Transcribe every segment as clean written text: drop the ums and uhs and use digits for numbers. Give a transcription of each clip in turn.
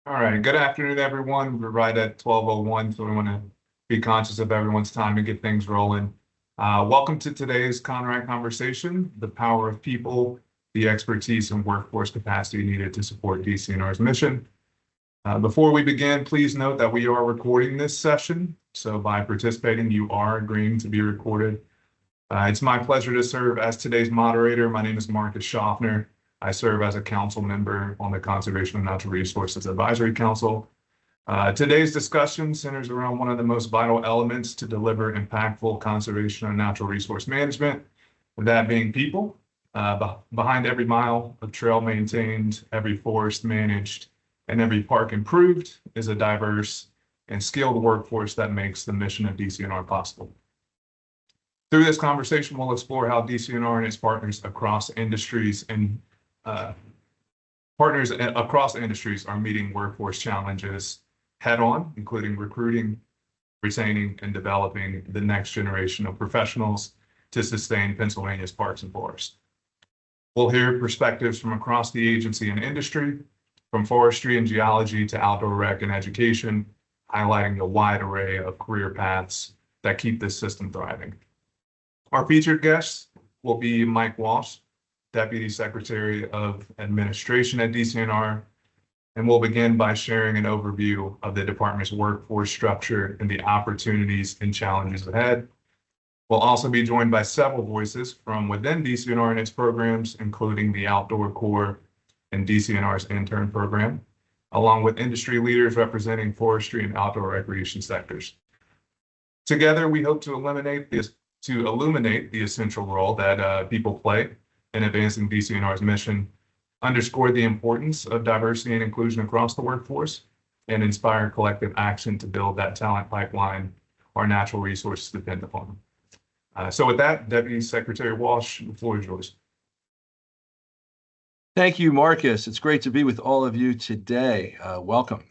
All right, good afternoon, everyone. We're right at 12:01, so we want to be conscious of everyone's time and get things rolling. Welcome to today's CNRAC conversation, the power of people, the expertise and workforce capacity needed to support DCNR's mission. Before we begin, please note that we are recording this session, so by participating, you are agreeing to be recorded. It's my pleasure to serve as today's moderator. My name is Marcus Schaffner. I serve as a council member on the Conservation of Natural Resources Advisory Council. Today's discussion centers around one of the most vital elements to deliver impactful conservation and natural resource management, that being people. Behind every mile of trail maintained, every forest managed, and every park improved is a diverse and skilled workforce that makes the mission of DCNR possible. Through this conversation, we'll explore how DCNR and its partners across industries are meeting workforce challenges head-on, including recruiting, retaining, and developing the next generation of professionals to sustain Pennsylvania's parks and forests. We'll hear perspectives from across the agency and industry, from forestry and geology to outdoor rec and education, highlighting the wide array of career paths that keep this system thriving. Our featured guests will be Mike Walsh, Deputy Secretary of Administration at DCNR, and we'll begin by sharing an overview of the department's workforce structure and the opportunities and challenges ahead. We'll also be joined by several voices from within DCNR and its programs, including the Outdoor Corps and DCNR's intern program, along with industry leaders representing forestry and outdoor recreation sectors. Together, we hope to illuminate the essential role that people play in advancing DCNR's mission, underscore the importance of diversity and inclusion across the workforce, and inspire collective action to build that talent pipeline our natural resources depend upon. So with that, Deputy Secretary Walsh, the floor is yours. Thank you, Marcus. It's great to be with all of you today. Welcome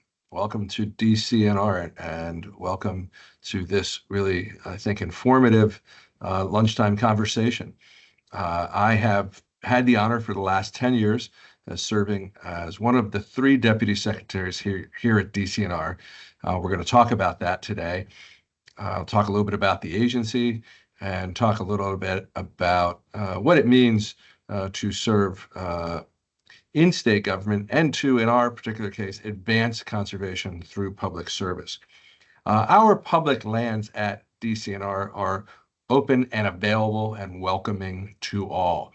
to DCNR, and welcome to this really, I think, informative lunchtime conversation. I have had the honor for the last 10 years serving as one of the 3 deputy secretaries here at DCNR. We're going to talk about that today. I'll talk a little bit about the agency and talk a little bit about what it means to serve in state government and to, in our particular case, advance conservation through public service. Our public lands at DCNR are open and available and welcoming to all.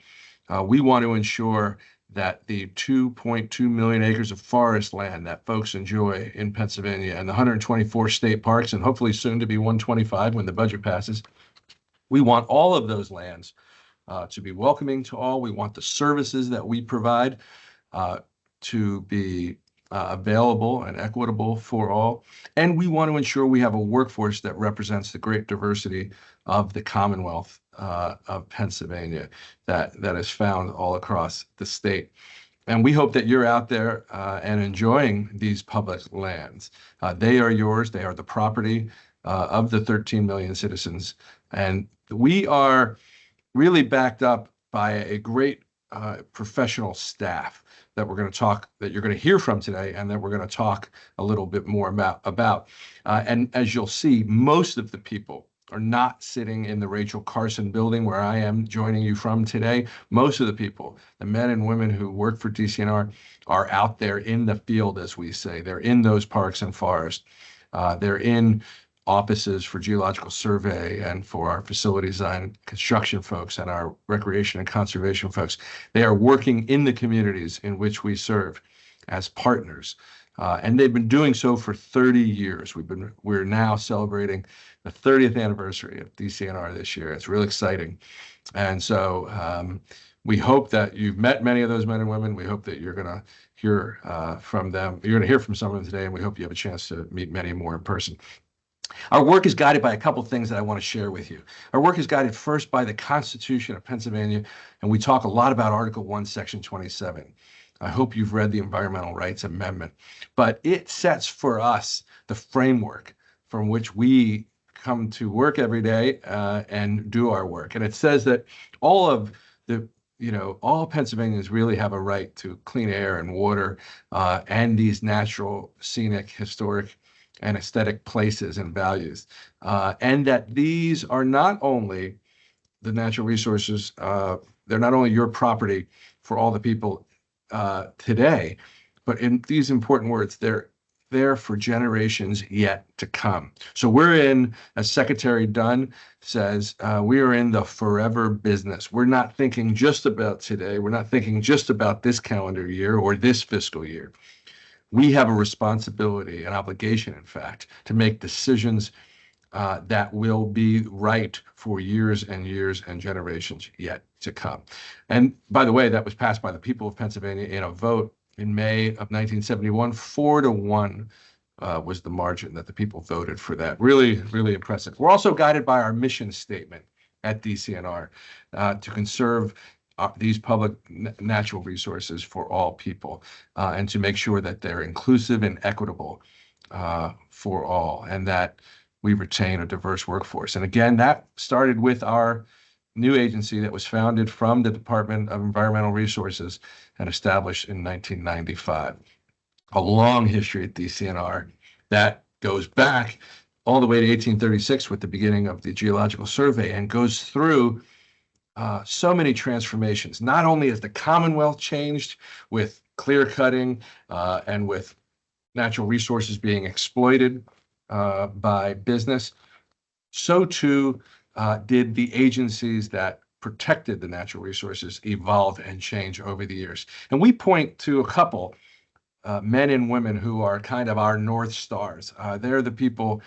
We want to ensure that the 2.2 million acres of forest land that folks enjoy in Pennsylvania and the 124 state parks, and hopefully soon to be 125 when the budget passes, we want all of those lands to be welcoming to all. We want the services that we provide to be available and equitable for all. And we want to ensure we have a workforce that represents the great diversity of the Commonwealth of Pennsylvania that is found all across the state. And we hope that you're out there and enjoying these public lands. They are yours. They are the property of the 13 million citizens. And we are really backed up by a great professional staff that you're going to hear from today, and that we're going to talk a little bit more about. And as you'll see, most of the people are not sitting in the Rachel Carson building where I am joining you from today. Most of the people, the men and women who work for DCNR, are out there in the field, as we say. They're in those parks and forests. They're in offices for geological survey and for our facility design and construction folks and our recreation and conservation folks. They are working in the communities in which we serve as partners. And they've been doing so for 30 years. We're now celebrating the 30th anniversary of DCNR this year. It's really exciting. And so we hope that you've met many of those men and women. We hope that you're going to hear from them. You're going to hear from some of them today, and we hope you have a chance to meet many more in person. Our work is guided by a couple of things that I want to share with you. Our work is guided first by the Constitution of Pennsylvania, and we talk a lot about Article 1, Section 27. I hope you've read the Environmental Rights Amendment, but it sets for us the framework from which we come to work every day and do our work. And it says that all of the all Pennsylvanians really have a right to clean air and water, and these natural, scenic, historic, and aesthetic places and values. And that these are not only the natural resources, they're not only your property for all the people today, but in these important words, they're there for generations yet to come. So we're in, as Secretary Dunn says, we are in the forever business. We're not thinking just about today. We're not thinking just about this calendar year or this fiscal year. We have a responsibility, an obligation, in fact, to make decisions that will be right for years and years and generations yet to come. And by the way, that was passed by the people of Pennsylvania in a vote in May of 1971. 4-1 was the margin that the people voted for that. Really, really impressive. We're also guided by our mission statement at DCNR to conserve these public natural resources for all people, and to make sure that they're inclusive and equitable for all, and that we retain a diverse workforce. And again, that started with our new agency that was founded from the Department of Environmental Resources and established in 1995. A long history at DCNR that goes back all the way to 1836 with the beginning of the Geological Survey, and goes through so many transformations. Not only has the Commonwealth changed with clear cutting and with natural resources being exploited by business, so too did the agencies that protected the natural resources evolve and change over the years. And we point to a couple men and women who are kind of our North Stars. They're the people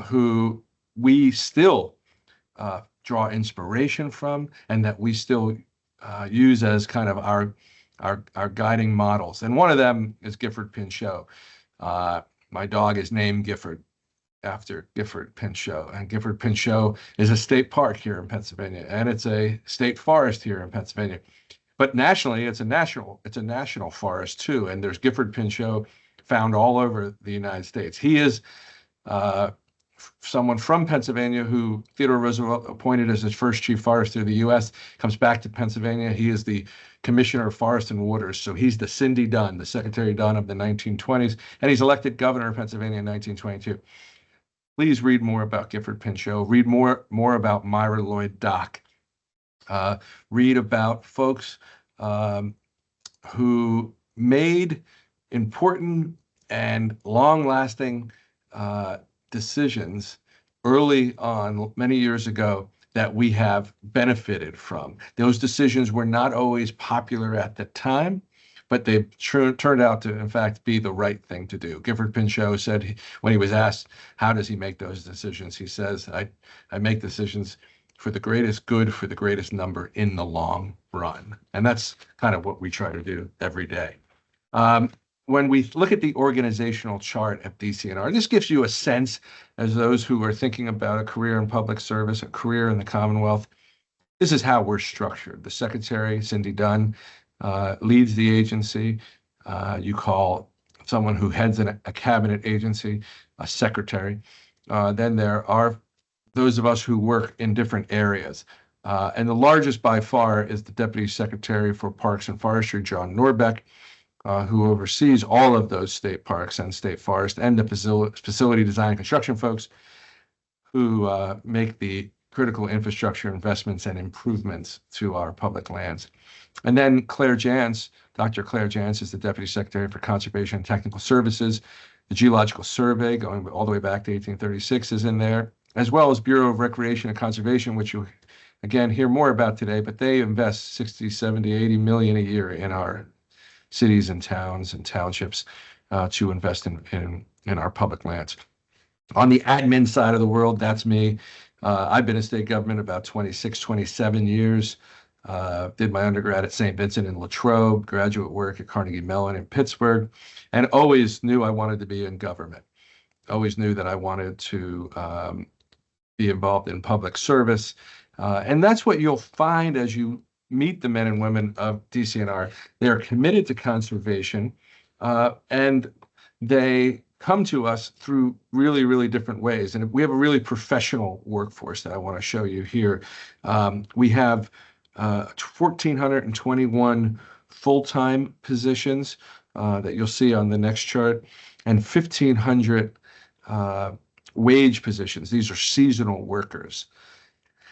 who we still draw inspiration from, and that we still use as kind of our guiding models. And one of them is Gifford Pinchot. My dog is named Gifford after Gifford Pinchot, and Gifford Pinchot is a state park here in Pennsylvania, and it's a state forest here in Pennsylvania. But nationally, it's a national forest too, and there's Gifford Pinchot found all over the United States. He is someone from Pennsylvania who Theodore Roosevelt appointed as his first chief forester of the U.S., comes back to Pennsylvania. He is the Commissioner of Forest and Waters. So he's the Cindy Dunn, the Secretary Dunn of the 1920s, and he's elected governor of Pennsylvania in 1922. Please read more about Gifford Pinchot. Read more about Myra Lloyd Dock. Read about folks who made important and long-lasting decisions early on, many years ago, that we have benefited from. Those decisions were not always popular at the time, but they turned out to, in fact, be the right thing to do. Gifford Pinchot said, when he was asked, how does he make those decisions? He says, I make decisions for the greatest good, for the greatest number in the long run. And that's kind of what we try to do every day. When we look at the organizational chart at DCNR, this gives you a sense, as those who are thinking about a career in public service, a career in the Commonwealth. This is how we're structured. The Secretary, Cindy Dunn, leads the agency. You call someone who heads a cabinet agency a secretary. Then there are those of us who work in different areas. And the largest by far is the Deputy Secretary for Parks and Forestry, John Norbeck, who oversees all of those state parks and state forest, and the facility design and construction folks who make the critical infrastructure investments and improvements to our public lands. And then Claire Jantz, Dr. Claire Jantz, is the Deputy Secretary for Conservation and Technical Services. The Geological Survey, going all the way back to 1836, is in there, as well as Bureau of Recreation and Conservation, which you, again, hear more about today, but they invest 60, 70, 80 million a year in our cities and towns and townships to invest in our public lands. On the admin side of the world, that's me. I've been in state government about 26, 27 years. Did my undergrad at St. Vincent in Latrobe, graduate work at Carnegie Mellon in Pittsburgh, and always knew I wanted to be in government. Always knew that I wanted to be involved in public service. And that's what you'll find as you meet the men and women of DCNR. They are committed to conservation, and they come to us through really, really different ways. And we have a really professional workforce that I want to show you here. We have 1,421 full-time positions that you'll see on the next chart, and 1,500 wage positions. These are seasonal workers.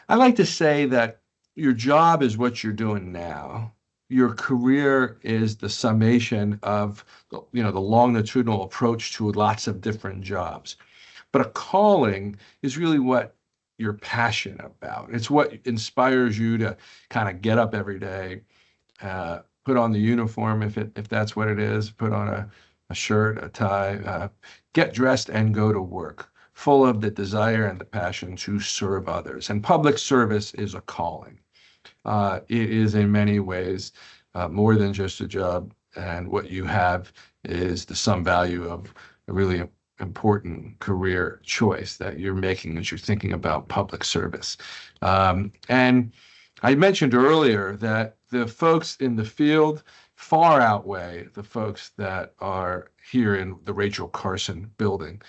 I like to say that your job is what you're doing now. Your career is the summation of, the longitudinal approach to lots of different jobs. But a calling is really what you're passionate about. It's what inspires you to kind of get up every day, put on the uniform if that's what it is, put on a shirt, a tie, get dressed and go to work, full of the desire and the passion to serve others. And public service is a calling. It is in many ways more than just a job, and what you have is the sum value of a really important career choice that you're making as you're thinking about public service. And I mentioned earlier that the folks in the field far outweigh the folks that are here in the Rachel Carson building.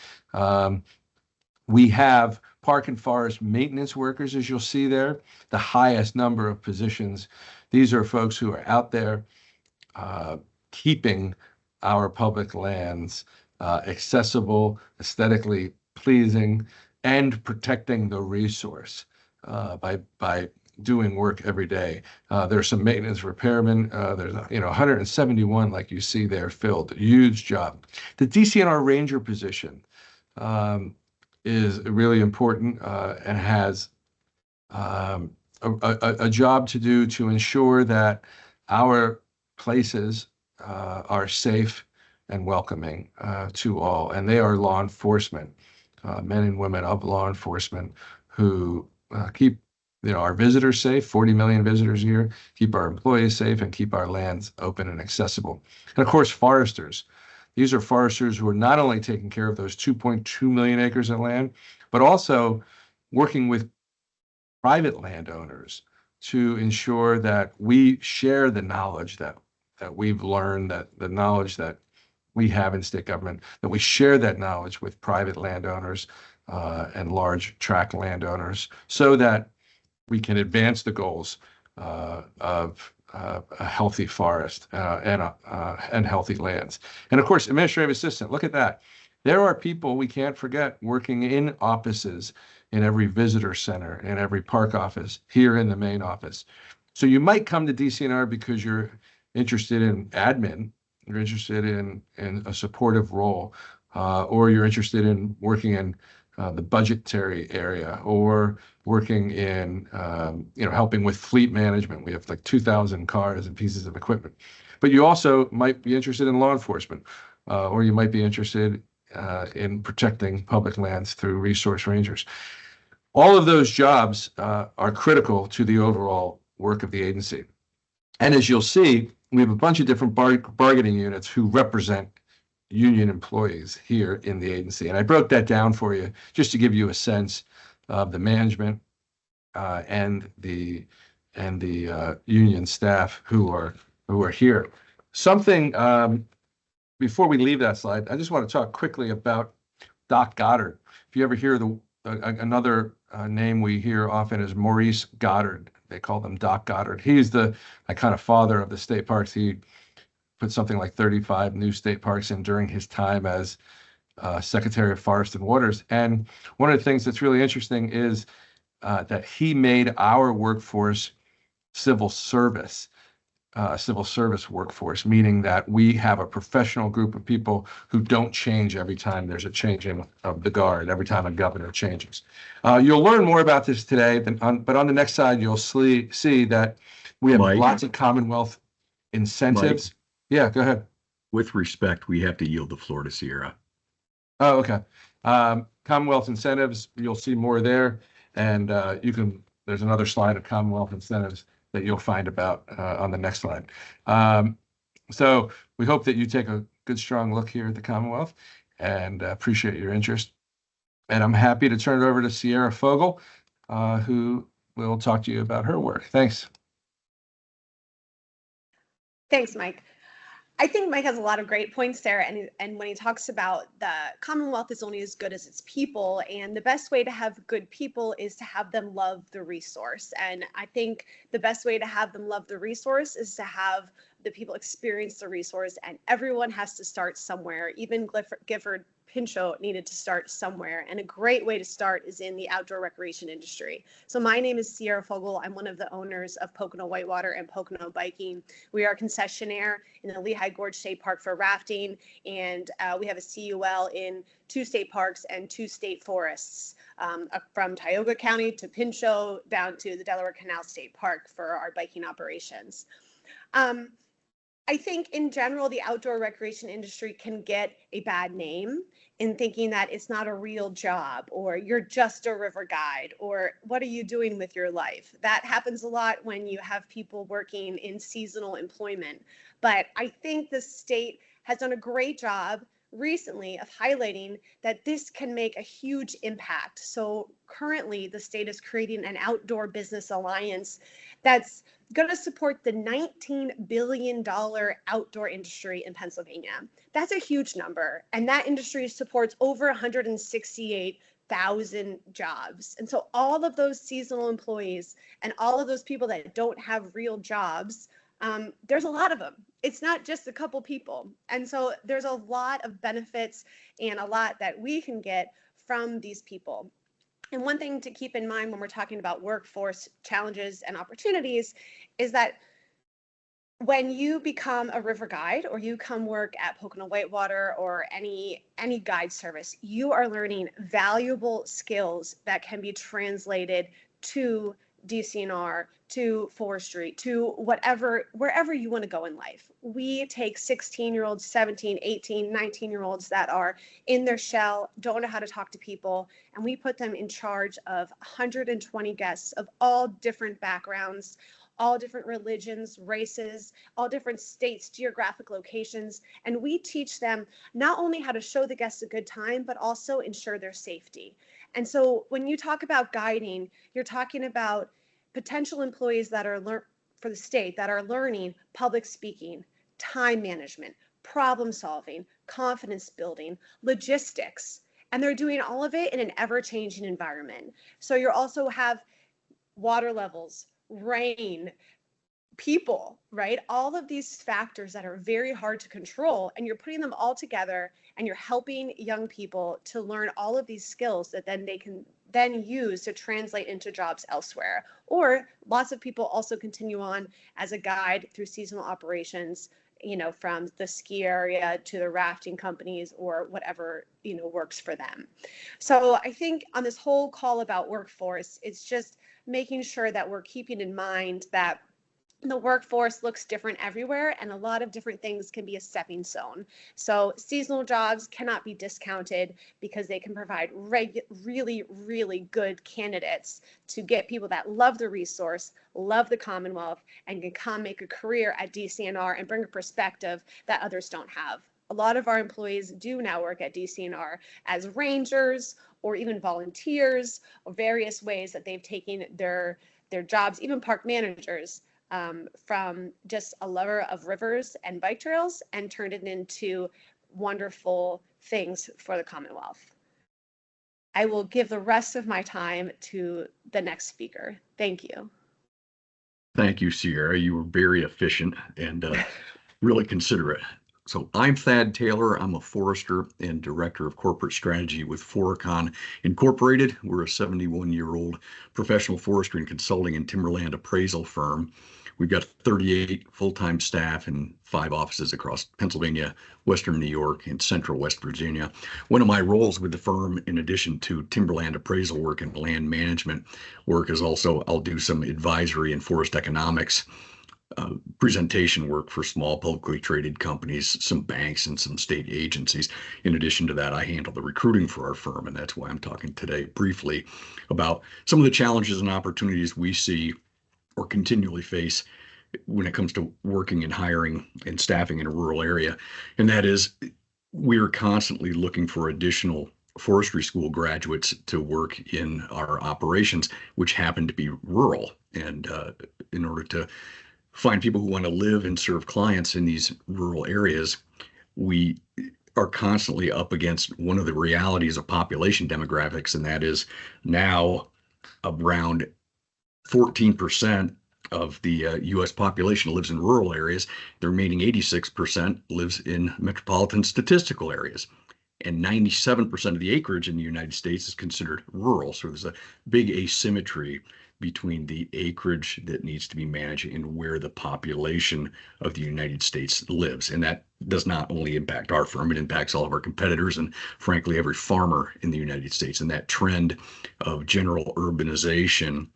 We have park and forest maintenance workers, as you'll see there, the highest number of positions. These are folks who are out there keeping our public lands accessible, aesthetically pleasing, and protecting the resource by doing work every day. There's some maintenance repairmen. There's 171, like you see there, filled. Huge job. The DCNR ranger position is really important and has a job to do to ensure that our places are safe and welcoming to all. And they are law enforcement, men and women of law enforcement who keep our visitors safe, 40 million visitors a year, keep our employees safe, and keep our lands open and accessible. And of course, foresters. These are foresters who are not only taking care of those 2.2 million acres of land, but also working with private landowners to ensure that we share the knowledge that we've learned, that the knowledge that we have in state government, that we share that knowledge with private landowners and large tract landowners, so that we can advance the goals of a healthy forest and healthy lands. And of course, administrative assistant, look at that. There are people we can't forget working in offices in every visitor center, in every park office, here in the main office. So you might come to DCNR because you're interested in admin, you're interested in a supportive role, or you're interested in working in the budgetary area, or working in helping with fleet management. We have like 2,000 cars and pieces of equipment. But you also might be interested in law enforcement, or you might be interested in protecting public lands through resource rangers. All of those jobs are critical to the overall work of the agency. And as you'll see, we have a bunch of different bargaining units who represent union employees here in the agency. And I broke that down for you just to give you a sense of the management and the union staff who are here. Something before we leave that slide, I just want to talk quickly about Doc Goddard. If you ever hear another name we hear often is Maurice Goddard. They call them Doc Goddard. He's the kind of father of the state parks. He put something like 35 new state parks in during his time as Secretary of Forest and Waters. And one of the things that's really interesting is that he made our workforce civil service workforce, meaning that we have a professional group of people who don't change every time there's a changing of the guard, every time a governor changes. You'll learn more about this today, but on the next slide, you'll see that we have lots of Commonwealth incentives. Yeah, go ahead. With respect, we have to yield the floor to Sierra. Oh, okay. Commonwealth incentives, you'll see more there. And there's another slide of Commonwealth incentives that you'll find about on the next slide. So we hope that you take a good, strong look here at the Commonwealth, and appreciate your interest. And I'm happy to turn it over to Sierra Fogel, who will talk to you about her work. Thanks. Thanks, Mike. I think Mike has a lot of great points there. And when he talks about the Commonwealth is only as good as its people, and the best way to have good people is to have them love the resource. And I think the best way to have them love the resource is to have the people experience the resource, and everyone has to start somewhere. Even Gifford Pinchot needed to start somewhere, and a great way to start is in the outdoor recreation industry. So my name is Sierra Fogel. I'm one of the owners of Pocono Whitewater and Pocono Biking. We are a concessionaire in the Lehigh Gorge State Park for rafting, and we have a CUL in 2 state parks and 2 state forests, from Tioga County to Pinchot down to the Delaware Canal State Park for our biking operations. I think in general, the outdoor recreation industry can get a bad name in thinking that it's not a real job, or you're just a river guide, or what are you doing with your life? That happens a lot when you have people working in seasonal employment. But I think the state has done a great job recently of highlighting that this can make a huge impact. So currently the state is creating an outdoor business alliance that's going to support the $19 billion outdoor industry in Pennsylvania. That's a huge number. And that industry supports over 168,000 jobs. And so all of those seasonal employees and all of those people that don't have real jobs, there's a lot of them. It's not just a couple people. And so there's a lot of benefits and a lot that we can get from these people. And one thing to keep in mind when we're talking about workforce challenges and opportunities is that when you become a river guide, or you come work at Pocono Whitewater or any guide service, you are learning valuable skills that can be translated to DCNR, to forestry, to wherever you want to go in life. We take 16-year-olds, 17, 18, 19-year-olds that are in their shell, don't know how to talk to people, and we put them in charge of 120 guests of all different backgrounds, all different religions, races, all different states, geographic locations. And we teach them not only how to show the guests a good time, but also ensure their safety. And so when you talk about guiding, you're talking about potential employees that are for the state that are learning public speaking, time management, problem solving, confidence building, logistics, and they're doing all of it in an ever-changing environment. So you also have water levels, rain, people, right? All of these factors that are very hard to control, and you're putting them all together, and you're helping young people to learn all of these skills that then they can then use to translate into jobs elsewhere. Or lots of people also continue on as a guide through seasonal operations, from the ski area to the rafting companies or whatever, works for them. So I think on this whole call about workforce, it's just making sure that we're keeping in mind that the workforce looks different everywhere, and a lot of different things can be a stepping stone. So seasonal jobs cannot be discounted because they can provide really, really good candidates to get people that love the resource, love the Commonwealth, and can come make a career at DCNR and bring a perspective that others don't have. A lot of our employees do now work at DCNR as rangers or even volunteers, or various ways that they've taken their jobs, even park managers, from just a lover of rivers and bike trails, and turned it into wonderful things for the Commonwealth. I will give the rest of my time to the next speaker. Thank you. Thank you, Sierra. You were very efficient and really considerate. So I'm Thad Taylor. I'm a forester and director of corporate strategy with Foricon Incorporated. We're a 71-year-old professional forestry and consulting and timberland appraisal firm. We've got 38 full-time staff and 5 offices across Pennsylvania, Western New York, and Central West Virginia. One of my roles with the firm, in addition to timberland appraisal work and land management work, is also I'll do some advisory and forest economics presentation work for small publicly traded companies, some banks, and some state agencies. In addition to that, I handle the recruiting for our firm, and that's why I'm talking today briefly about some of the challenges and opportunities we see or continually face when it comes to working and hiring and staffing in a rural area. And that is, we are constantly looking for additional forestry school graduates to work in our operations, which happen to be rural. And in order to find people who want to live and serve clients in these rural areas, we are constantly up against one of the realities of population demographics, and that is now around 14% of the U.S. population lives in rural areas. The remaining 86% lives in metropolitan statistical areas. And 97% of the acreage in the United States is considered rural. So there's a big asymmetry between the acreage that needs to be managed and where the population of the United States lives. And that does not only impact our firm, it impacts all of our competitors and frankly every farmer in the United States. And that trend of general urbanization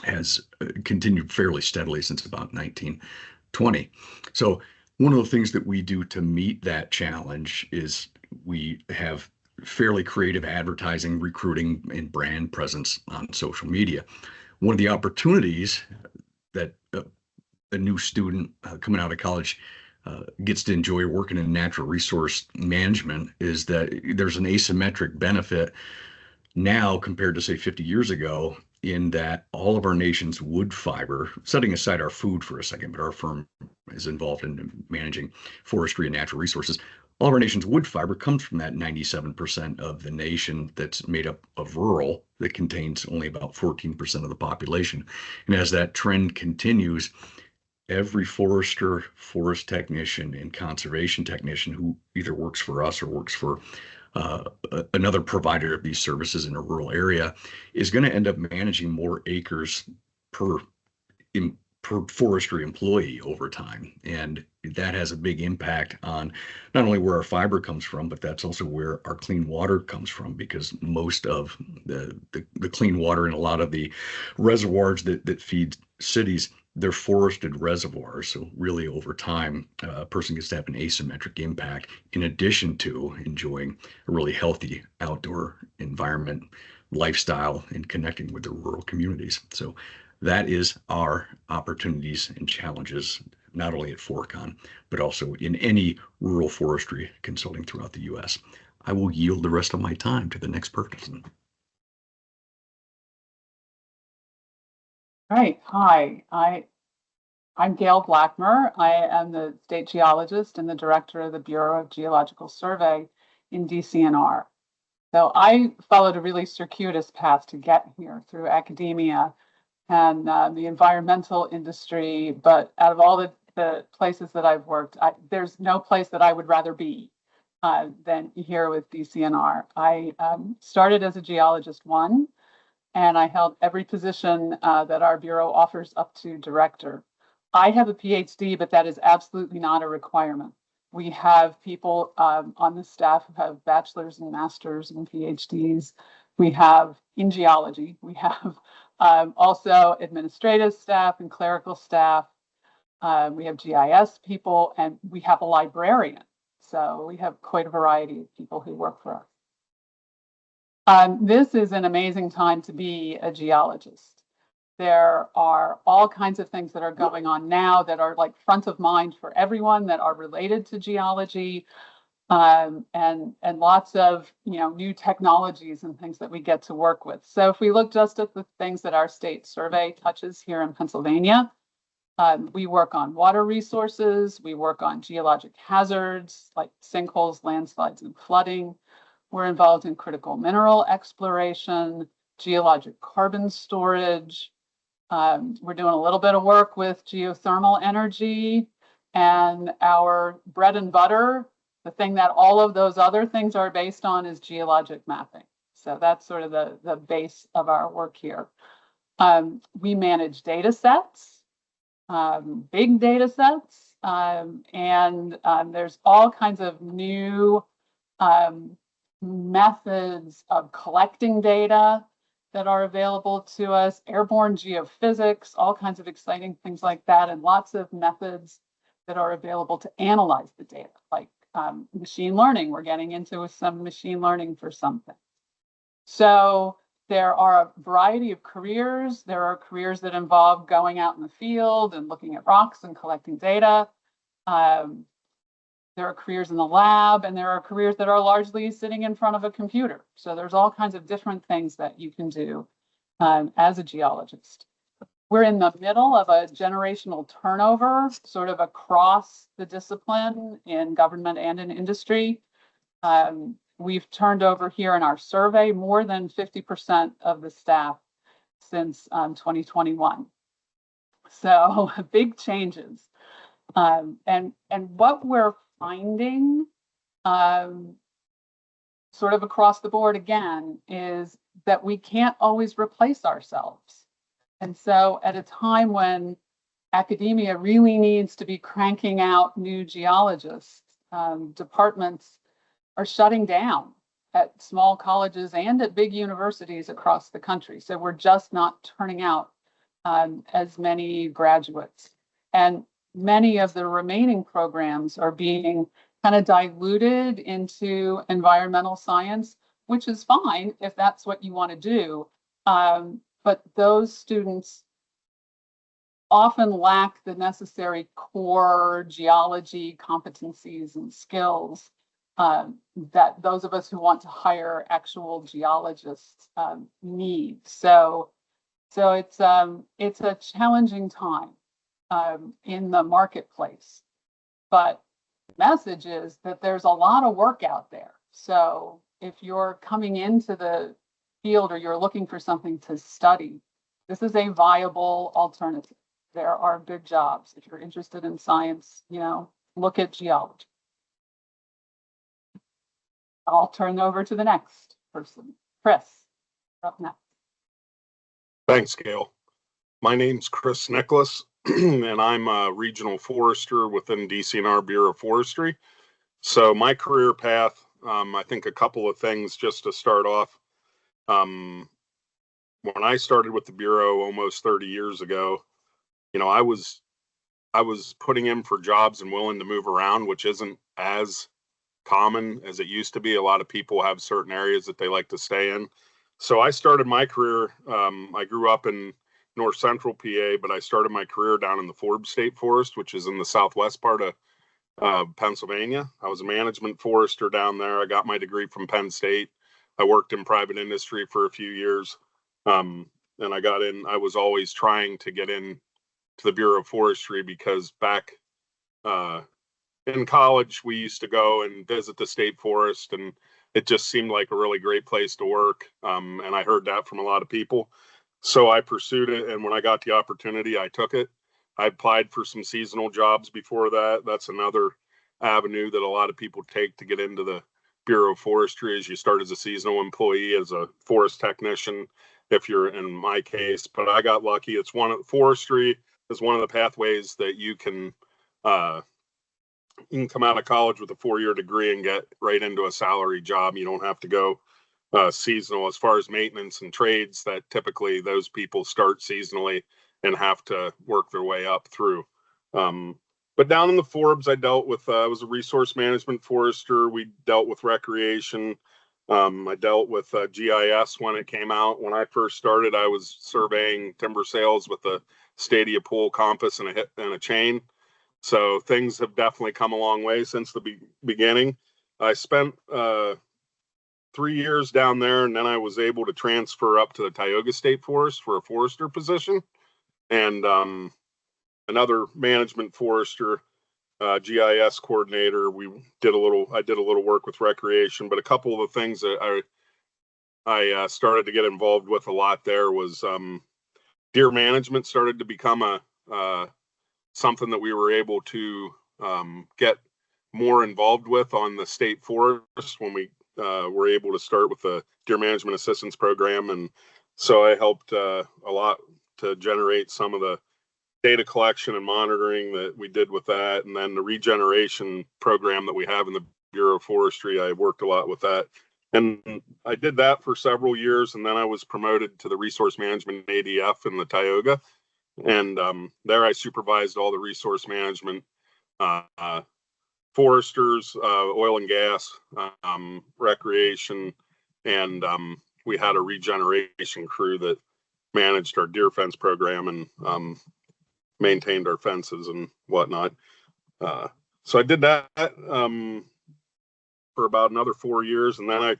has continued fairly steadily since about 1920. So one of the things that we do to meet that challenge is we have fairly creative advertising, recruiting, and brand presence on social media. One of the opportunities that a new student coming out of college gets to enjoy working in natural resource management is that there's an asymmetric benefit now compared to say 50 years ago, in that all of our nation's wood fiber, setting aside our food for a second, but our firm is involved in managing forestry and natural resources. All of our nation's wood fiber comes from that 97% of the nation that's made up of rural, that contains only about 14% of the population. And as that trend continues, every forester, forest technician, and conservation technician who either works for us or works for another provider of these services in a rural area is going to end up managing more acres per forestry employee over time. And that has a big impact on not only where our fiber comes from, but that's also where our clean water comes from, because most of the clean water in a lot of the reservoirs that feed cities, they're forested reservoirs. So really over time, a person gets to have an asymmetric impact in addition to enjoying a really healthy outdoor environment, lifestyle, and connecting with the rural communities. So that is our opportunities and challenges, not only at Forecon, but also in any rural forestry consulting throughout the U.S. I will yield the rest of my time to the next person. Right. Hi, I'm Gail Blackmer. I am the state geologist and the director of the Bureau of Geological Survey in DCNR. So I followed a really circuitous path to get here through academia and the environmental industry. But out of all the places that I've worked, there's no place that I would rather be than here with DCNR. I started as a geologist one, and I held every position that our bureau offers up to director. I have a PhD, but that is absolutely not a requirement. We have people on the staff who have bachelor's and master's and PhDs. We have in geology, we have also administrative staff and clerical staff. We have GIS people, and we have a librarian. So we have quite a variety of people who work for us. This is an amazing time to be a geologist. There are all kinds of things that are going on now that are like front of mind for everyone, that are related to geology, and lots of new technologies and things that we get to work with. So if we look just at the things that our state survey touches here in Pennsylvania, we work on water resources, we work on geologic hazards like sinkholes, landslides, and flooding. We're involved in critical mineral exploration, geologic carbon storage. We're doing a little bit of work with geothermal energy, and our bread and butter, the thing that all of those other things are based on, is geologic mapping. So that's sort of the base of our work here. We manage data sets, big data sets, and there's all kinds of new methods of collecting data that are available to us, airborne geophysics, all kinds of exciting things like that, and lots of methods that are available to analyze the data, like machine learning. We're getting into some machine learning for something. So there are a variety of careers. There are careers that involve going out in the field and looking at rocks and collecting data. There are careers in the lab, and there are careers that are largely sitting in front of a computer. So there's all kinds of different things that you can do as a geologist. we're in the middle of a generational turnover, sort of across the discipline in government and in industry. We've turned over here in our survey more than 50% of the staff since 2021. So big changes. And what we're finding sort of across the board again is that we can't always replace ourselves. And so at a time when academia really needs to be cranking out new geologists, departments are shutting down at small colleges and at big universities across the country. So we're just not turning out as many graduates. And many of the remaining programs are being kind of diluted into environmental science, which is fine if that's what you want to do. But those students often lack the necessary core geology competencies and skills that those of us who want to hire actual geologists need. So it's a challenging time in the marketplace, but the message is that there's a lot of work out there. So if you're coming into the field or you're looking for something to study, this is a viable alternative. There are good jobs. If you're interested in science, look at geology. I'll turn over to the next person. Chris, you're up next. Thanks, Gail. My name's Chris Nicholas, and I'm a regional forester within DCNR Bureau of Forestry. So my career path, I think a couple of things just to start off. When I started with the Bureau almost 30 years ago, I was putting in for jobs and willing to move around, which isn't as common as it used to be. A lot of people have certain areas that they like to stay in. So I started my career, I grew up in North Central PA, but I started my career down in the Forbes State Forest, which is in the southwest part of Pennsylvania. I was a management forester down there. I got my degree from Penn State. I worked in private industry for a few years. And I was always trying to get in to the Bureau of Forestry because back in college, we used to go and visit the state forest, and it just seemed like a really great place to work. And I heard that from a lot of people. So I pursued it. And when I got the opportunity, I took it. I applied for some seasonal jobs before that. That's another avenue that a lot of people take to get into the Bureau of Forestry, is you start as a seasonal employee, as a forest technician, if you're in my case. But I got lucky. Forestry is one of the pathways that you can come out of college with a 4-year degree and get right into a salary job. You don't have to go seasonal. As far as maintenance and trades, that typically those people start seasonally and have to work their way up through. But down in the Forbes, I was a resource management forester. We dealt with recreation. I dealt with GIS when it came out. When I first started, I was surveying timber sales with a Stadia pole compass and a chain. So things have definitely come a long way since the beginning. I spent 3 years down there, and then I was able to transfer up to the Tioga State Forest for a forester position. And another management forester, GIS coordinator. I did a little work with recreation, but a couple of the things that I started to get involved with a lot there was deer management started to become something that we were able to get more involved with on the state forest when we were able to start with the deer management assistance program. And so I helped a lot to generate some of the data collection and monitoring that we did with that. And then the regeneration program that we have in the Bureau of Forestry, I worked a lot with that. And I did that for several years. And then I was promoted to the resource management ADF in the Tioga. And there I supervised all the resource management, foresters, oil and gas, recreation, and we had a regeneration crew that managed our deer fence program and maintained our fences and whatnot. So I did that for about another 4 years, and then I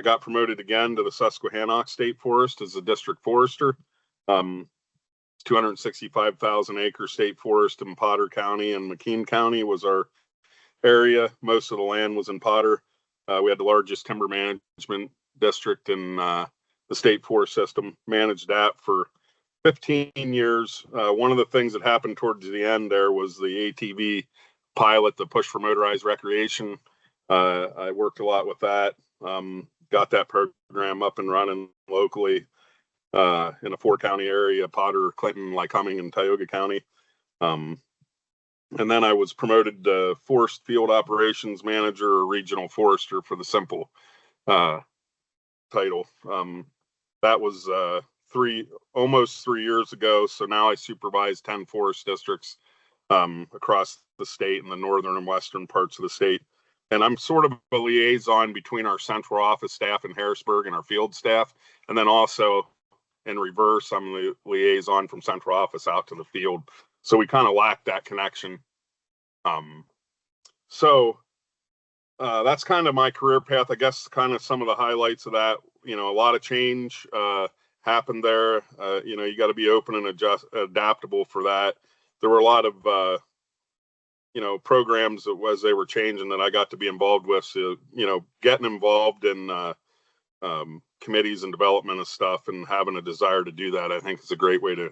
got promoted again to the Susquehannock State Forest as a district forester. 265,000 acre state forest in Potter County, and McKean County was our area. Most of the land was in Potter. We had the largest timber management district in the state forest system, managed that for 15 years. One of the things that happened towards the end there was the ATV pilot, the Push for Motorized Recreation. I worked a lot with that, got that program up and running locally in a 4-county area: Potter, Clinton, Lycoming, and Tioga County. And then I was promoted to Forest Field Operations Manager or Regional Forester for the simple title. That was almost 3 years ago. So now I supervise 10 forest districts across the state in the northern and western parts of the state. And I'm sort of a liaison between our central office staff in Harrisburg and our field staff. And then also in reverse, I'm the liaison from central office out to the field. So we kind of lack that connection. That's kind of my career path. I guess kind of some of the highlights of that, a lot of change happened there. You got to be open and adaptable for that. There were a lot of, programs that as they were changing that I got to be involved with. So, getting involved in committees and development of stuff and having a desire to do that, I think is a great way to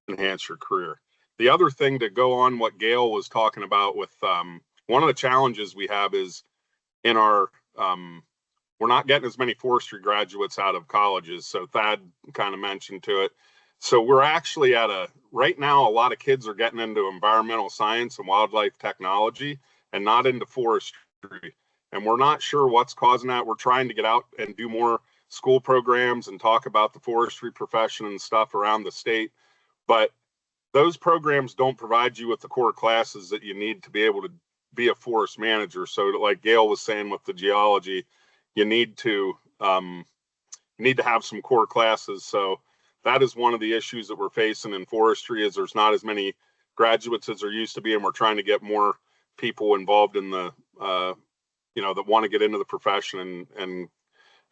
enhance your career. The other thing to go on what Gail was talking about with one of the challenges we have is in our we're not getting as many forestry graduates out of colleges. So Thad kind of mentioned to it. So we're actually right now, a lot of kids are getting into environmental science and wildlife technology and not into forestry. And we're not sure what's causing that. We're trying to get out and do more school programs and talk about the forestry profession and stuff around the state. But those programs don't provide you with the core classes that you need to be able to be a forest manager. So like Gail was saying with the geology, you need to have some core classes. So that is one of the issues that we're facing in forestry is there's not as many graduates as there used to be. And we're trying to get more people involved in the, that want to get into the profession and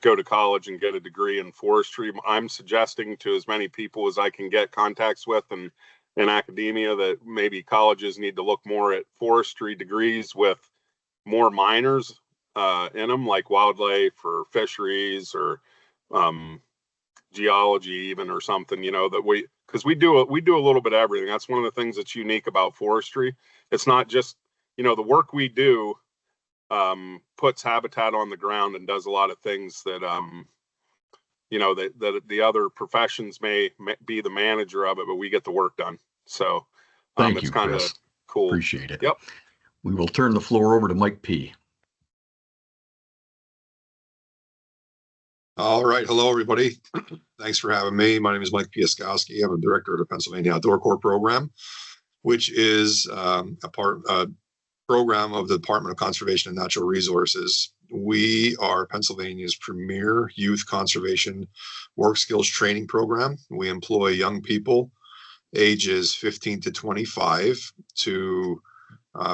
go to college and get a degree in forestry. I'm suggesting to as many people as I can get contacts with and in academia that maybe colleges need to look more at forestry degrees with more minors in them, like wildlife or fisheries or geology even or something, because we do a little bit of everything. That's one of the things that's unique about forestry. It's not just, the work we do puts habitat on the ground and does a lot of things that that the other professions may be the manager of it, but we get the work done. So thank it's you, kind of Chris. cool. Appreciate it. Yep. We will turn the floor over to Mike P. All right. Hello, everybody. Thanks for having me. My name is Mike Piaskowski. I'm a director of the Pennsylvania Outdoor Corps program, which is a program of the Department of Conservation and Natural Resources. We are Pennsylvania's premier youth conservation work skills training program. We employ young people ages 15 to 25 to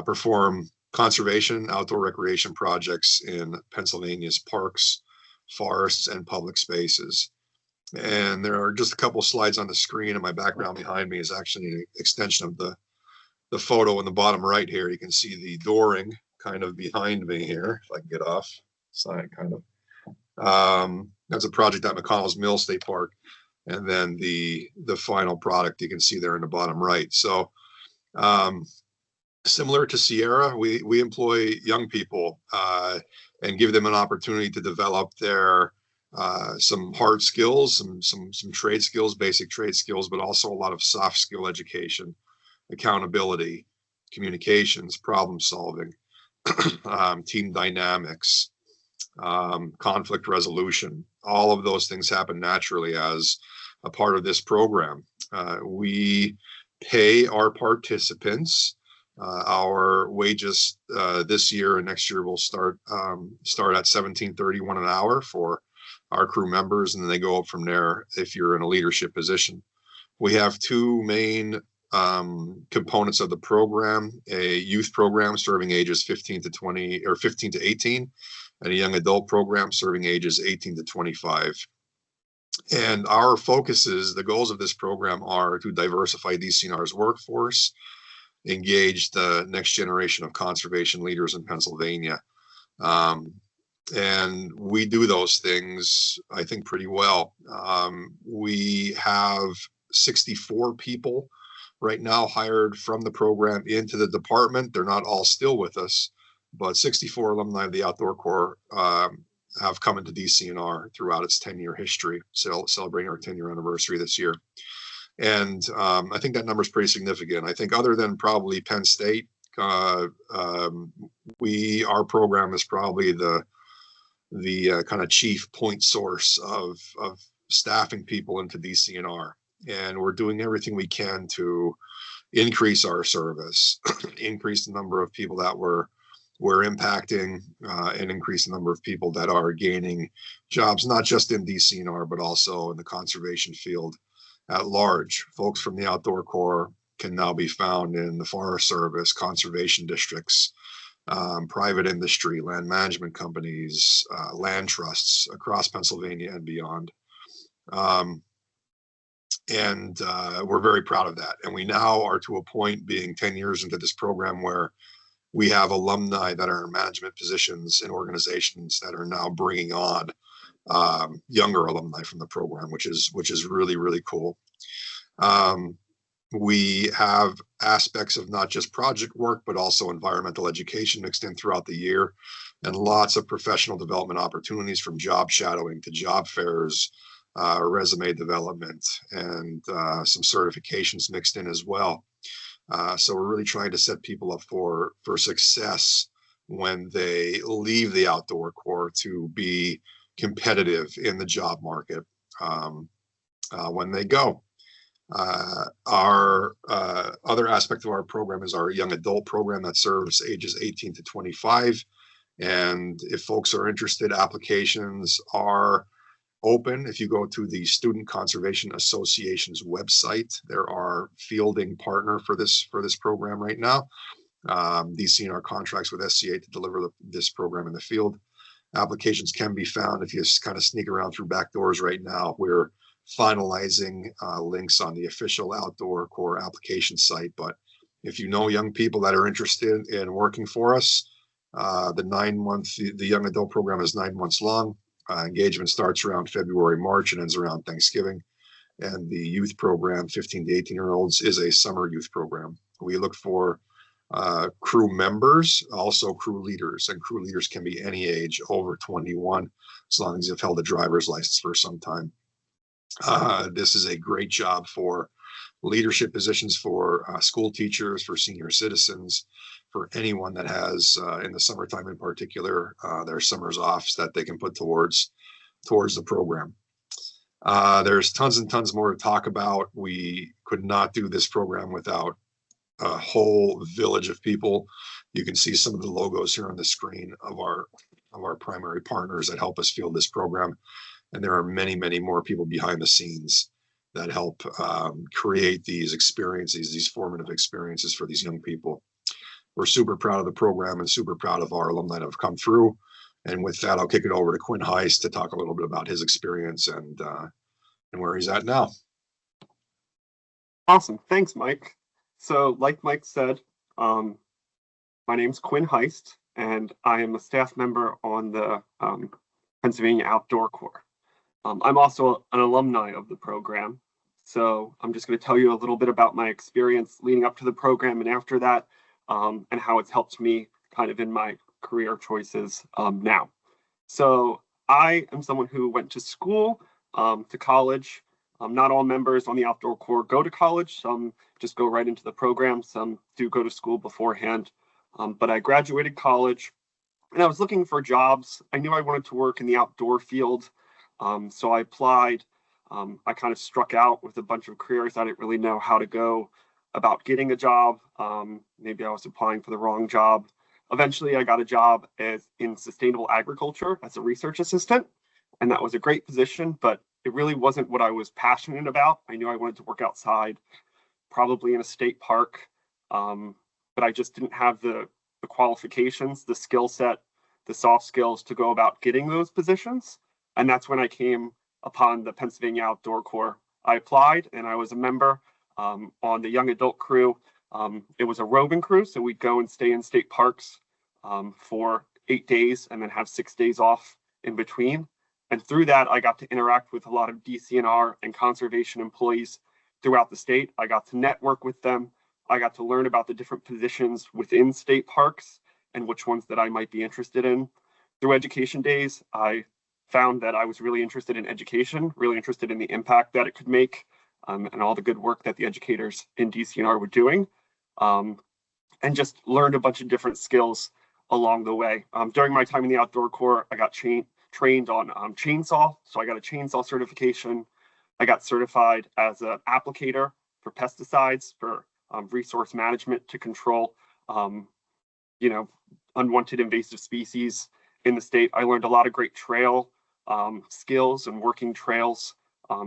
perform conservation, outdoor recreation projects in Pennsylvania's parks, forests, and public spaces. And there are just a couple slides on the screen, and my background behind me is actually an extension of the photo in the bottom right here. You can see the dooring kind of behind me here, if I can get off side kind of. That's a project at McConnell's Mill State Park. And then the final product you can see there in the bottom right. So similar to Sierra, we employ young people and give them an opportunity to develop their some hard skills, some trade skills, basic trade skills, but also a lot of soft skill education, accountability, communications, problem solving, team dynamics, conflict resolution. All of those things happen naturally as a part of this program. We pay our participants. Our wages this year and next year will start at $17.31 an hour for our crew members, and then they go up from there if you're in a leadership position. We have two main components of the program: a youth program serving ages 15 to 20 or 15 to 18, and a young adult program serving ages 18 to 25. And our focuses, the goals of this program are to diversify DCNR's workforce, engage the next generation of conservation leaders in Pennsylvania. And we do those things, I think, pretty well. We have 64 people right now hired from the program into the department. They're not all still with us, but 64 alumni of the Outdoor Corps have come into DCNR throughout its 10-year history, celebrating our 10-year anniversary this year. And I think that number is pretty significant. I think other than probably Penn State, our program is probably the kind of chief point source of staffing people into DCNR. And we're doing everything we can to increase our service, increase the number of people that we're impacting, and increase the number of people that are gaining jobs, not just in DCNR, but also in the conservation field at large. Folks from the Outdoor Corps can now be found in the Forest Service, conservation districts, private industry, land management companies, land trusts across Pennsylvania and beyond. And we're very proud of that. And we now are to a point, being 10 years into this program, where we have alumni that are in management positions in organizations that are now bringing on younger alumni from the program, which is really, really cool. We have aspects of not just project work, but also environmental education mixed in throughout the year, and lots of professional development opportunities, from job shadowing to job fairs, resume development, and some certifications mixed in as well. So we're really trying to set people up for success when they leave the Outdoor Corps, to be competitive in the job market when they go. Our other aspect of our program is our young adult program that serves ages 18 to 25. And if folks are interested, applications are open. If you go to the Student Conservation Association's website, there are fielding partner for this program right now. DCNR contracts with SCA to deliver this program in the field. Applications can be found if you just kind of sneak around through back doors right now. We're finalizing links on the official Outdoor Corps application site. But if you know young people that are interested in working for us, the young adult program is 9 months long. Engagement starts around February, March, and ends around Thanksgiving. And the youth program, 15 to 18-year-olds, is a summer youth program. We look for crew members, also crew leaders, and crew leaders can be any age over 21, as long as you've held a driver's license for some time. This is a great job for leadership positions, for school teachers, for senior citizens, for anyone that has, in the summertime in particular, their summers off that they can put towards the program. There's tons and tons more to talk about. We could not do this program without a whole village of people. You can see some of the logos here on the screen of our primary partners that help us field this program. And there are many, many more people behind the scenes that help create these experiences, these formative experiences for these young people. We're super proud of the program and super proud of our alumni that have come through. And with that, I'll kick it over to Quinn Heist to talk a little bit about his experience and where he's at now. Awesome. Thanks, Mike. So like Mike said, my name's Quinn Heist, and I am a staff member on the Pennsylvania Outdoor Corps. I'm also an alumni of the program. So I'm just going to tell you a little bit about my experience leading up to the program and after that, and how it's helped me kind of in my career choices now. So I am someone who went to school, to college. Not all members on the Outdoor Corps go to college. Some just go right into the program. Some do go to school beforehand. But I graduated college and I was looking for jobs. I knew I wanted to work in the outdoor field. So I applied. I kind of struck out with a bunch of careers. I didn't really know how to go about getting a job. Maybe I was applying for the wrong job. Eventually, I got a job in sustainable agriculture as a research assistant. And that was a great position, but it really wasn't what I was passionate about. I knew I wanted to work outside, probably in a state park, but I just didn't have the qualifications, the skill set, the soft skills to go about getting those positions. And that's when I came upon the Pennsylvania Outdoor Corps. I applied and I was a member on the young adult crew. It was a roving crew, so we'd go and stay in state parks for 8 days and then have 6 days off in between. And through that, I got to interact with a lot of DCNR and conservation employees throughout the state. I got to network with them. I got to learn about the different positions within state parks and which ones that I might be interested in. Through education days, I found that I was really interested in education, really interested in the impact that it could make, and all the good work that the educators in DCNR were doing, and just learned a bunch of different skills along the way. During my time in the Outdoor Corps, I got trained on chainsaw, so I got a chainsaw certification. I got certified as an applicator for pesticides, for resource management to control, unwanted invasive species in the state. I learned a lot of great trail skills and working trails.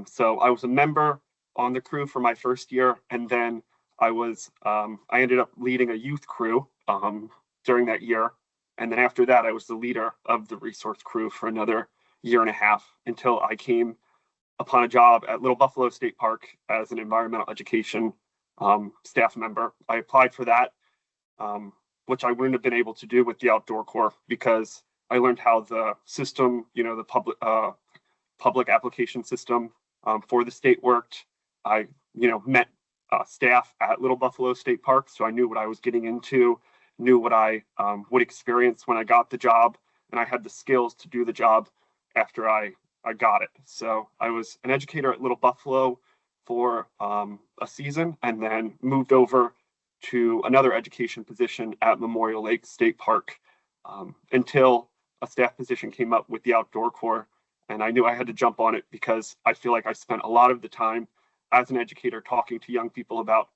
So I was a member on the crew for my first year, and then I ended up leading a youth crew during that year. And then after that, I was the leader of the resource crew for another year and a half until I came upon a job at Little Buffalo State Park as an environmental education staff member. I applied for that, which I wouldn't have been able to do with the Outdoor Corps, because I learned how the system, the public application system for the state worked. I, met staff at Little Buffalo State Park, so I knew what I was getting into, knew what I would experience when I got the job, and I had the skills to do the job after I got it. So I was an educator at Little Buffalo for a season, and then moved over to another education position at Memorial Lake State Park until a staff position came up with the Outdoor Corps. And I knew I had to jump on it because I feel like I spent a lot of the time as an educator talking to young people about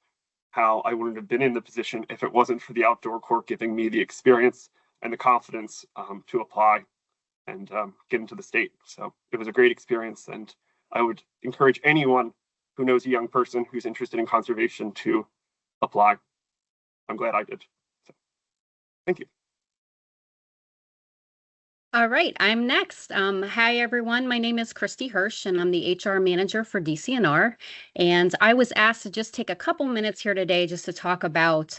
how I wouldn't have been in the position if it wasn't for the Outdoor Corps giving me the experience and the confidence to apply and get into the state. So it was a great experience, and I would encourage anyone who knows a young person who's interested in conservation to apply. I'm glad I did. So, thank you. All right, I'm next. Hi, everyone. My name is Christy Hirsch, and I'm the HR manager for DCNR. And I was asked to just take a couple minutes here today just to talk about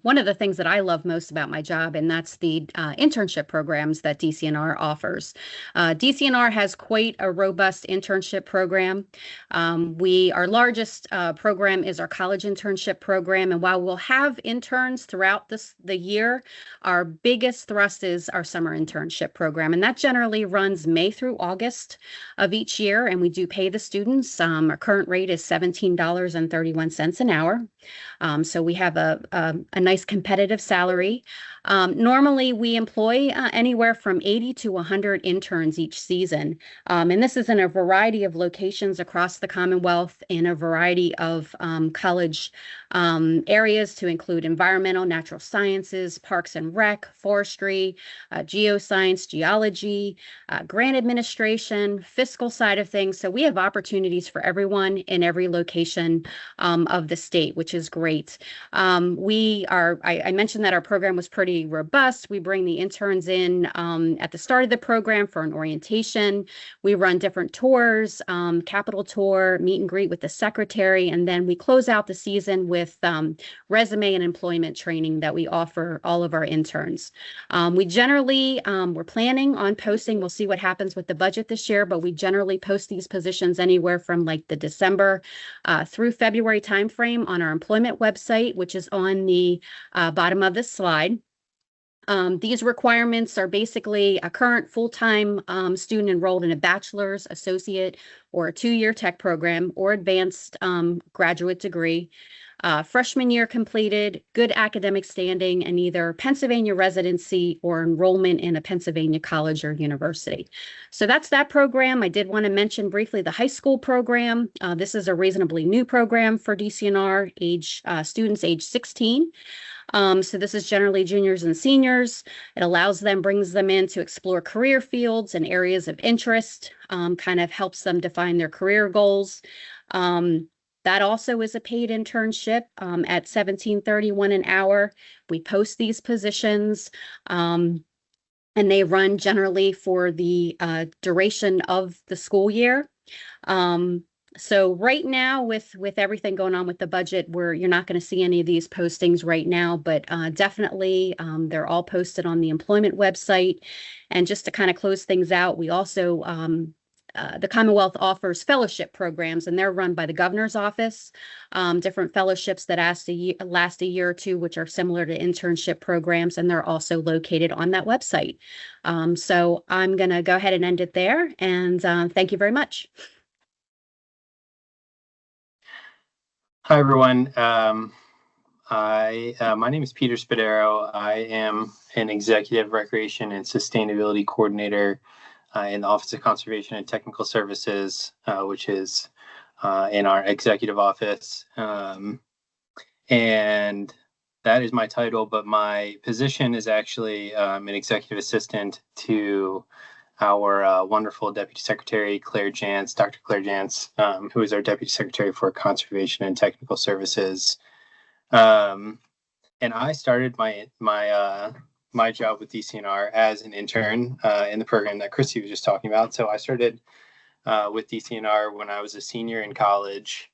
one of the things that I love most about my job, and that's the internship programs that DCNR offers. DCNR has quite a robust internship program. Our largest program is our college internship program. And while we'll have interns throughout the year, our biggest thrust is our summer internship program. And that generally runs May through August of each year. And we do pay the students. Our current rate is $17.31 an hour. So we have a nice competitive salary. Normally, we employ anywhere from 80 to 100 interns each season. And this is in a variety of locations across the Commonwealth, in a variety of college areas, to include environmental, natural sciences, parks and rec, forestry, geoscience, geology, grant administration, fiscal side of things. So we have opportunities for everyone in every location of the state, which is great. I mentioned that our program was pretty robust. We bring the interns in at the start of the program for an orientation. We run different tours, Capitol tour, meet and greet with the secretary, and then we close out the season with resume and employment training that we offer all of our interns. We generally, we're planning on posting, we'll see what happens with the budget this year, but we generally post these positions anywhere from like the December through February timeframe on our employment website, which is on the bottom of this slide. These requirements are basically a current full-time student enrolled in a bachelor's, associate, or a 2-year tech program, or advanced graduate degree, freshman year completed, good academic standing, and either Pennsylvania residency or enrollment in a Pennsylvania college or university. So that's that program. I did want to mention briefly the high school program. This is a reasonably new program for DCNR, students age 16. So this is generally juniors and seniors. It brings them in to explore career fields and areas of interest, kind of helps them define their career goals. That also is a paid internship at $17.31 an hour. We post these positions, and they run generally for the duration of the school year. So right now, with everything going on with the budget, you're not going to see any of these postings right now, but definitely they're all posted on the employment website. And just to kind of close things out, we also the Commonwealth offers fellowship programs, and they're run by the governor's office. Different fellowships that last a year or two, which are similar to internship programs, and they're also located on that website. So I'm going to go ahead and end it there, and thank you very much. Hi, everyone. My name is Peter Spadero. I am an Executive Recreation and Sustainability Coordinator in the Office of Conservation and Technical Services, which is in our executive office. And that is my title, but my position is actually an executive assistant to our wonderful Deputy Secretary, Dr. Claire Jantz, who is our Deputy Secretary for Conservation and Technical Services. And I started my job with DCNR as an intern in the program that Christy was just talking about. So I started with DCNR when I was a senior in college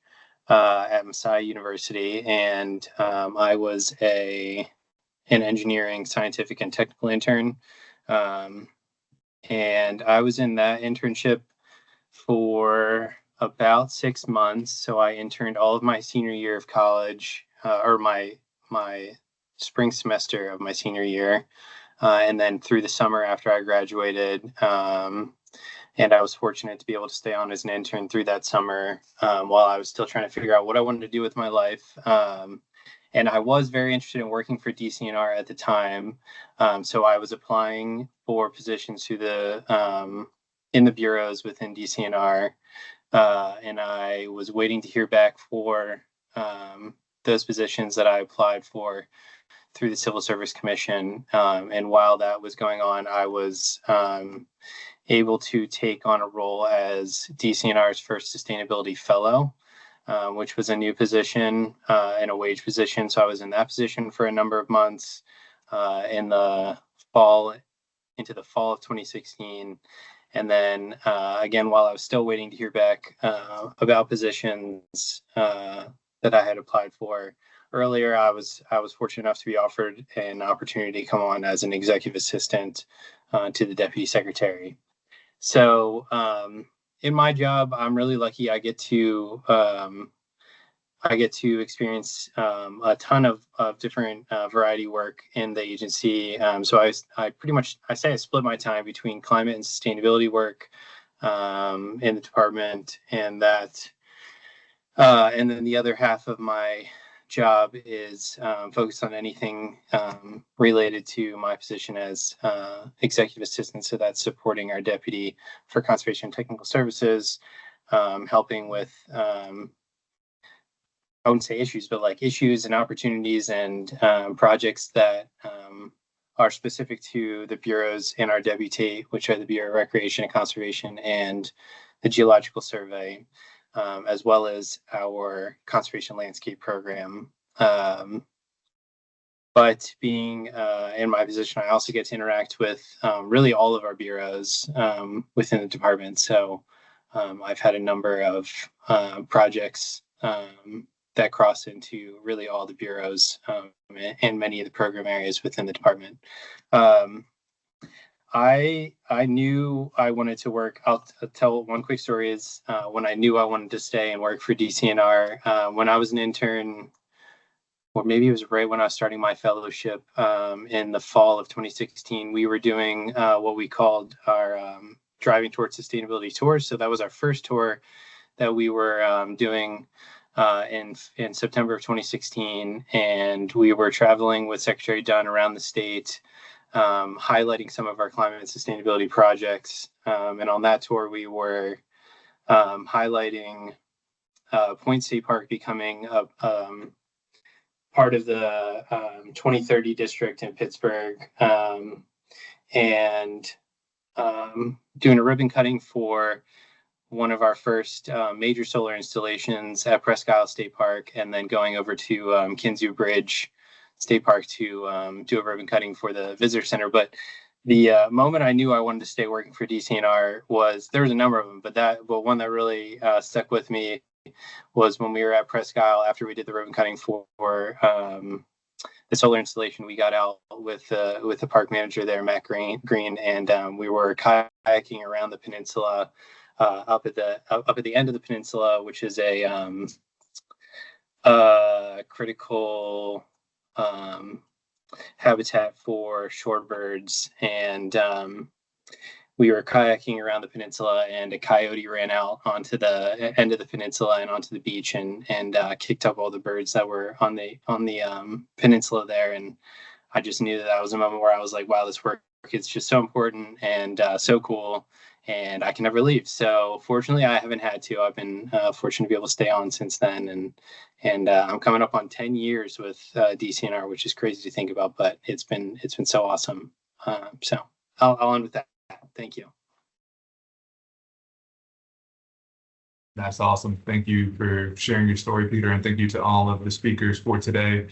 at Messiah University, and I was an engineering, scientific, and technical intern. And I was in that internship for about 6 months. So I interned all of my senior year of college, or my spring semester of my senior year, and then through the summer after I graduated. And I was fortunate to be able to stay on as an intern through that summer while I was still trying to figure out what I wanted to do with my life. And I was very interested in working for DCNR at the time. So I was applying for positions in the bureaus within DCNR. And I was waiting to hear back for those positions that I applied for through the Civil Service Commission. And while that was going on, I was able to take on a role as DCNR's first sustainability fellow, which was a new position and a wage position. So I was in that position for a number of months into the fall of 2016. And then again, while I was still waiting to hear back about positions that I had applied for earlier, I was fortunate enough to be offered an opportunity to come on as an executive assistant to the Deputy Secretary. So in my job, I'm really lucky. I get to experience a ton of different variety work in the agency. So I split my time between climate and sustainability work in the department, and then the other half of my job is focused on anything related to my position as executive assistant. So that's supporting our deputy for conservation and technical services, helping with, I wouldn't say issues, but like issues and opportunities and projects that are specific to the bureaus in our deputy, which are the Bureau of Recreation and Conservation and the Geological Survey, as well as our conservation landscape program. But being in my position, I also get to interact with really all of our bureaus within the department. So I've had a number of projects that cross into really all the bureaus and many of the program areas within the department. I knew I wanted to work. I'll tell one quick story is when I knew I wanted to stay and work for DCNR, when I was an intern, or maybe it was right when I was starting my fellowship in the fall of 2016, we were doing what we called our Driving Towards Sustainability tours. So that was our first tour that we were doing in September of 2016. And we were traveling with Secretary Dunn around the state, highlighting some of our climate and sustainability projects. And on that tour, we were highlighting Point State Park becoming a part of the 2030 district in Pittsburgh, and doing a ribbon cutting for one of our first major solar installations at Presque Isle State Park, and then going over to Kinzua Bridge State Park to do a ribbon cutting for the visitor center. But The moment I knew I wanted to stay working for DCNR there was a number of them, but one that really stuck with me was when we were at Presque Isle after we did the ribbon cutting for the solar installation. We got out with the park manager there, Matt Green, and we were kayaking around the peninsula, up at the end of the peninsula, which is a critical habitat for shorebirds, and we were kayaking around the peninsula, and a coyote ran out onto the end of the peninsula and onto the beach, and kicked up all the birds that were on the peninsula there. And I just knew that was a moment where I was like, wow, this work is just so important and so cool, and I can never leave. So fortunately, I haven't had to. I've been fortunate to be able to stay on since then, and I'm coming up on 10 years with DCNR, which is crazy to think about, but it's been so awesome. So I'll end with that. Thank you. That's awesome. Thank you for sharing your story, Peter, and thank you to all of the speakers for today.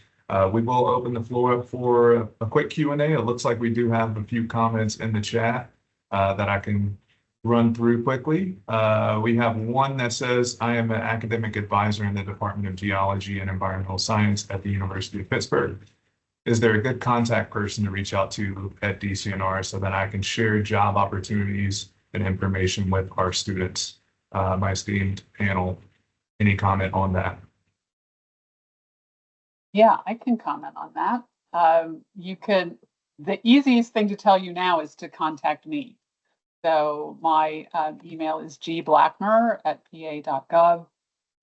We will open the floor up for a quick Q&A. It looks like we do have a few comments in the chat that I can run through quickly. We have one that says, I am an academic advisor in the Department of Geology and Environmental Science at the University of Pittsburgh. Is there a good contact person to reach out to at DCNR so that I can share job opportunities and information with our students? My esteemed panel, any comment on that? Yeah, I can comment on that. The easiest thing to tell you now is to contact me. So my email is gblackmer@pa.gov,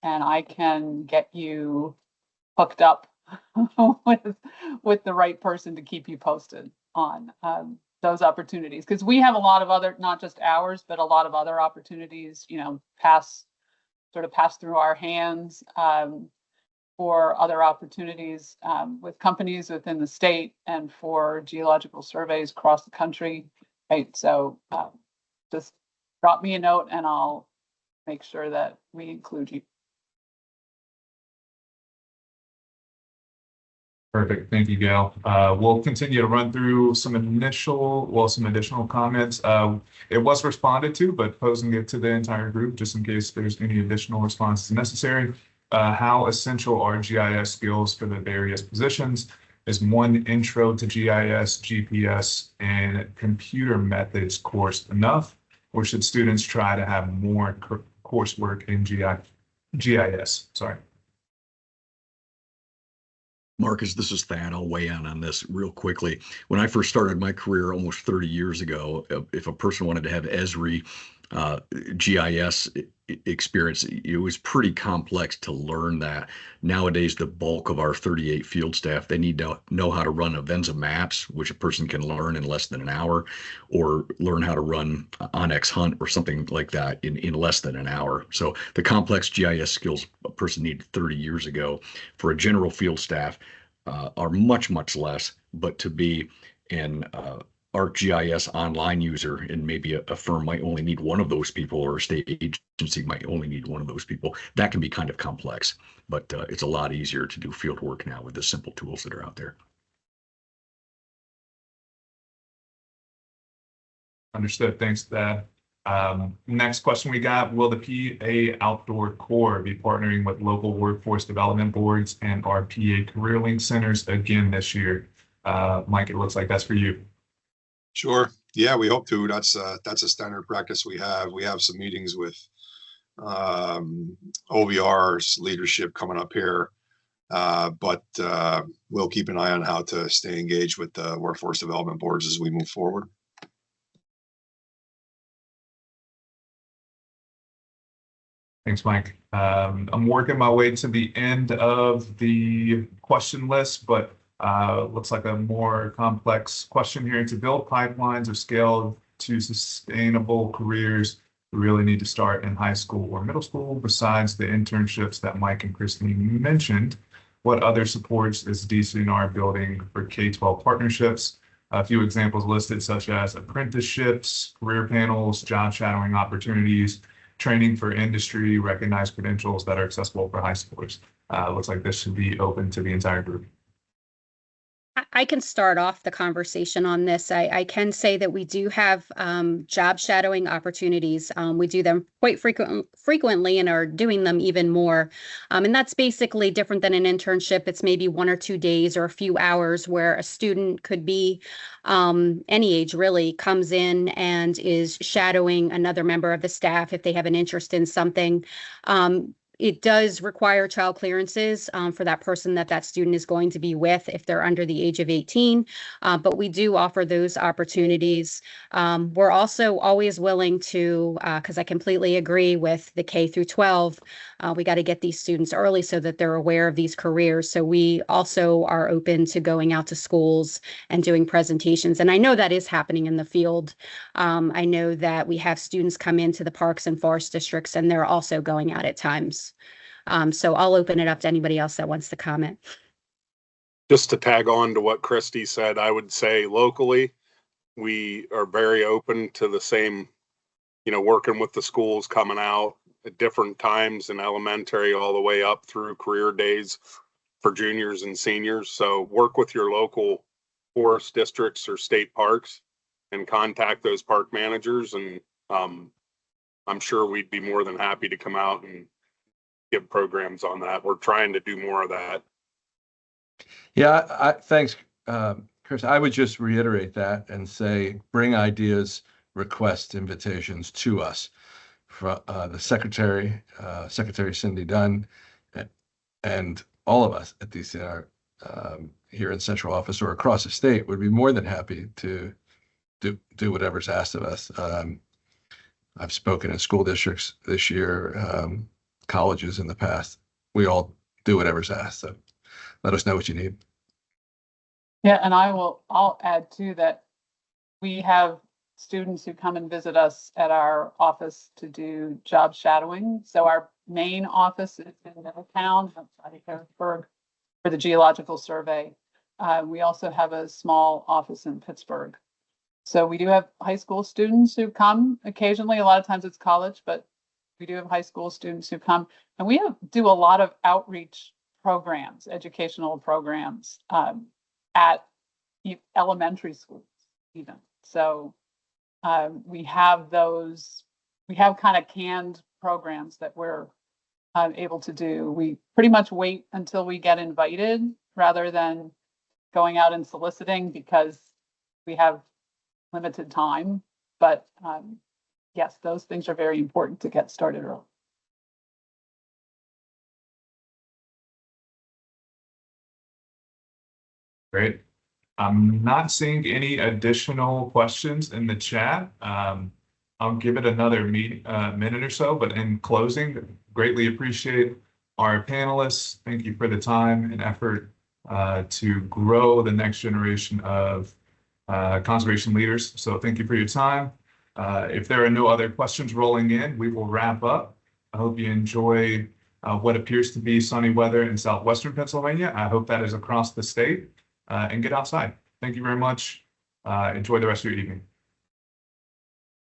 and I can get you hooked up with the right person to keep you posted on those opportunities, because we have a lot of other, not just ours, but a lot of other opportunities, pass through our hands for other opportunities with companies within the state and for geological surveys across the country. Right, so just drop me a note and I'll make sure that we include you. Perfect. Thank you, Gail. We'll continue to run through some additional comments. It was responded to, but posing it to the entire group just in case there's any additional responses necessary. How essential are GIS skills for the various positions? Is one intro to GIS, GPS, and computer methods course enough, or should students try to have more coursework in GIS? Sorry. Marcus, this is Thad. I'll weigh in on this real quickly. When I first started my career almost 30 years ago, if a person wanted to have Esri GIS experience, it was pretty complex to learn that. Nowadays, the bulk of our 38 field staff, they need to know how to run Avenza maps, which a person can learn in less than an hour, or learn how to run Onyx Hunt or something like that in less than an hour. So the complex GIS skills a person needed 30 years ago for a general field staff are much, much less, but to be an ArcGIS online user, and maybe a firm might only need one of those people, or a state agency might only need one of those people. That can be kind of complex, but it's a lot easier to do field work now with the simple tools that are out there. Understood. Thanks, Thad. Next question we got, will the PA Outdoor Corps be partnering with local workforce development boards and our PA Career Link centers again this year? Mike, it looks like that's for you. Sure. Yeah, we hope to. That's a standard practice we have. We have some meetings with OVR's leadership coming up here, but we'll keep an eye on how to stay engaged with the workforce development boards as we move forward. Thanks, Mike. I'm working my way to the end of the question list, but looks like a more complex question here. To build pipelines or scale to sustainable careers, we really need to start in high school or middle school. Besides the internships that Mike and Christine mentioned, what other supports is DCNR building for K-12 partnerships? A few examples listed, such as apprenticeships, career panels, job shadowing opportunities, training for industry, recognized credentials that are accessible for high schoolers. Looks like this should be open to the entire group. I can start off the conversation on this. I can say that we do have job shadowing opportunities. We do them quite frequently and are doing them even more. And that's basically different than an internship. It's maybe 1 or 2 days or a few hours where a student could be any age really comes in and is shadowing another member of the staff if they have an interest in something. It does require child clearances for that person that student is going to be with if they're under the age of 18, but we do offer those opportunities. We're also always willing to, because I completely agree with the K through 12, we got to get these students early so that they're aware of these careers. So we also are open to going out to schools and doing presentations. And I know that is happening in the field. I know that we have students come into the parks and forest districts, and they're also going out at times. So I'll open it up to anybody else that wants to comment. Just to tag on to what Christy said, I would say locally, we are very open to the same, working with the schools, coming out at different times in elementary all the way up through career days for juniors and seniors. So work with your local forest districts or state parks and contact those park managers. And I'm sure we'd be more than happy to come out and give programs on that. We're trying to do more of that. Yeah, thanks, Chris. I would just reiterate that and say, bring ideas, request invitations to us. From the Secretary Cindy Dunn, and all of us at DCNR here in central office or across the state would be more than happy to do whatever's asked of us. I've spoken in school districts this year, colleges in the past. We all do whatever's asked. So let us know what you need. Yeah, and I'll add too that we have students who come and visit us at our office to do job shadowing. So our main office is in Middletown, outside of Harrisburg, for the Geological Survey. We also have a small office in Pittsburgh. So we do have high school students who come occasionally. A lot of times it's college, but we do have high school students who come, and we do a lot of outreach programs, educational programs at elementary schools even. So we have kind of canned programs that we're able to do. We pretty much wait until we get invited rather than going out and soliciting because we have limited time. But yes, those things are very important to get started early. Great. I'm not seeing any additional questions in the chat. I'll give it another minute or so, but in closing, greatly appreciate our panelists. Thank you for the time and effort to grow the next generation of conservation leaders. So thank you for your time. If there are no other questions rolling in, we will wrap up. I hope you enjoy what appears to be sunny weather in southwestern Pennsylvania. I hope that is across the state. And get outside. Thank you very much. Enjoy the rest of your evening.